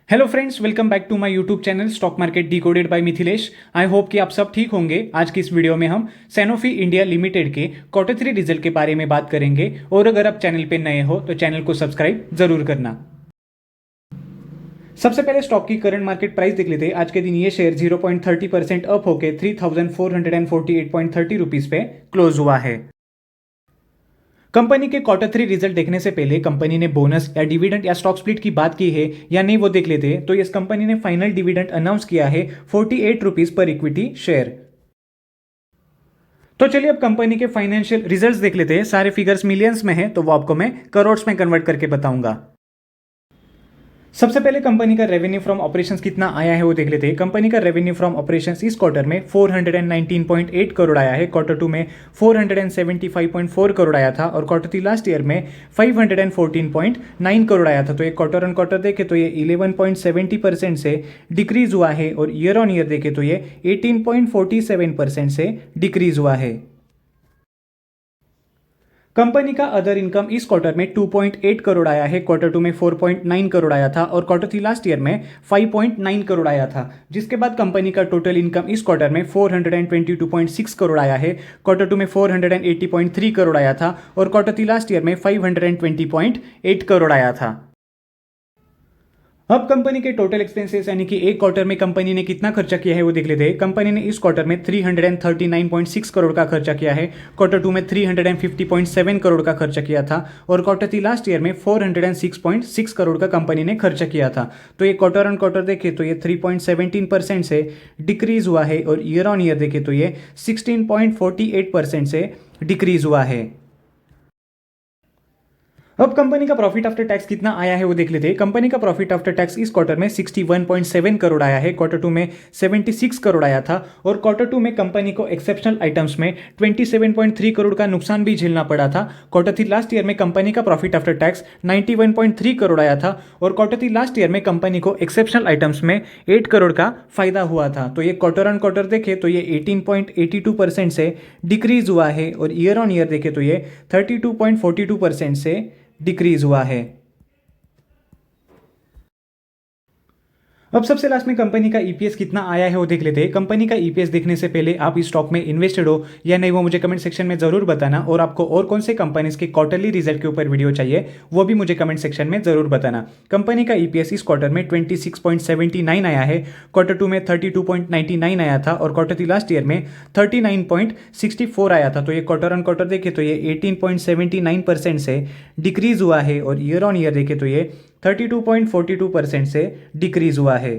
Hello friends, welcome back to my YouTube channel stock market decoded by Mithilesh. I hope कि आप सब ठीक होंगे। आज की इस वीडियो में हम सैनोफी इंडिया लिमिटेड के क्वार्टर 3 रिजल्ट के बारे में बात करेंगे। और अगर आप चैनल पे नए हो तो चैनल को सब्सक्राइब जरूर करना। सबसे पहले स्टॉक की करंट मार्केट प्राइस देख लेते हैं। आज के दिन ये शेयर 0.30% अप होकर 3,448.30 रुपीज पे क्लोज हुआ है। कंपनी के क्वार्टर 3 रिजल्ट देखने से पहले कंपनी ने बोनस या डिविडेंड या स्टॉक स्प्लिट की बात की है या नहीं वो देख लेते हैं। तो इस कंपनी ने फाइनल डिविडेंड अनाउंस किया है 48 रुपीज पर इक्विटी शेयर। तो चलिए अब कंपनी के फाइनेंशियल रिजल्ट्स देख लेते हैं। सारे फिगर्स मिलियंस में है तो वो आपको मैं करोड़ में कन्वर्ट करके बताऊंगा। सबसे पहले कंपनी का रेवेन्यू फ्रॉम ऑपरेशंस कितना आया है वो देख लेते हैं। कंपनी का रेवेन्यू फ्रॉम ऑपरेशंस इस क्वार्टर में 419.8 करोड़ आया है। क्वार्टर 2 में 475.4 करोड़ आया था और क्वार्टर 3 लास्ट ईयर में 514.9 करोड़ आया था। तो ये क्वार्टर ऑन क्वार्टर देखे तो ये 11.70% से डिक्रीज हुआ है और ईयर ऑन ईयर देखे तो ये 18.47% से डिक्रीज हुआ है। कंपनी का अदर इनकम इस क्वार्टर में 2.8 करोड़ आया है। क्वार्टर 2 में 4.9 करोड़ आया था और क्वार्टर 3 लास्ट ईयर में 5.9 करोड़ आया था। जिसके बाद कंपनी का टोटल इनकम इस क्वार्टर में 422.6 करोड़ आया है। क्वार्टर 2 में 480.3 करोड़ आया था और क्वार्टर 3 लास्ट ईयर में 520.8 करोड़ आया था। अब कंपनी के टोटल एक्सपेंसेस यानी कि एक क्वार्टर में कंपनी ने कितना खर्चा किया है वो देख लेते हैं। कंपनी ने इस क्वार्टर में 339.6 करोड़ का खर्चा किया है। क्वार्टर 2 में 350.7 करोड़ का खर्चा किया था और क्वार्टर 3 लास्ट ईयर में 406.6 करोड़ का कंपनी ने खर्चा किया था। तो ये क्वार्टर ऑन क्वार्टर देखे तो ये 3.17% से डिक्रीज हुआ है और ईयर ऑन ईयर देखे तो ये 16.48% से डिक्रीज हुआ है। अब कंपनी का प्रॉफिट आफ्टर टैक्स कितना आया है वो देख लेते हैं। कंपनी का प्रॉफिट आफ्टर टैक्स इस क्वार्टर में 61.7 करोड़ आया है। क्वार्टर 2 में 76 करोड़ आया था और क्वार्टर 2 में कंपनी को एक्सेप्शनल आइटम्स में 27.3 करोड़ का नुकसान भी झेलना पड़ा था। क्वार्टर 3 लास्ट ईयर में कंपनी का प्रॉफिट आफ्टर टैक्स 91.3 करोड़ आया था और क्वार्टर 3 लास्ट ईयर में कंपनी को एक्सेप्शनल आइटम्स में 8 करोड़ का फायदा हुआ था। तो ये क्वार्टर ऑन क्वार्टर देखे तो ये 18.82% से डिक्रीज हुआ है और ईयर ऑन ईयर देखे तो ये 32.42% से डिक्रीज हुआ है। अब सबसे लास्ट में कंपनी का ईपीएस कितना आया है वो देख लेते हैं। कंपनी का ईपीएस देखने से पहले आप इस स्टॉक में इन्वेस्टेड हो या नहीं वो मुझे कमेंट सेक्शन में जरूर बताना। और आपको और कौन से कंपनीज के क्वार्टरली रिजल्ट के ऊपर वीडियो चाहिए वो भी मुझे कमेंट सेक्शन में जरूर बताना। कंपनी का ईपीएस इस क्वार्टर में 26.79 आया है। क्वार्टर 2 में 32.99 आया था और क्वार्टर 3 लास्ट ईयर में 39.64 आया था। तो ये क्वार्टर ऑन क्वार्टर देखे तो ये 18.79% से डिक्रीज हुआ है और ईयर ऑन ईयर देखे तो ये 32.42% से डिक्रीज हुआ है।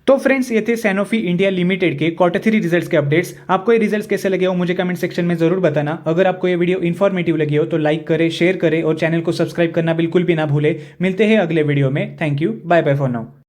तो फ्रेंड्स, ये थे सैनोफी इंडिया लिमिटेड के क्वार्टर 3 रिजल्ट्स के अपडेट्स। आपको ये रिजल्ट्स कैसे लगे हो मुझे कमेंट सेक्शन में जरूर बताना। अगर आपको ये वीडियो इन्फॉर्मेटिव लगी हो तो लाइक करें, शेयर करें और चैनल को सब्सक्राइब करना बिल्कुल भी ना भूले। मिलते हैं अगले वीडियो में। Thank you, bye bye for now.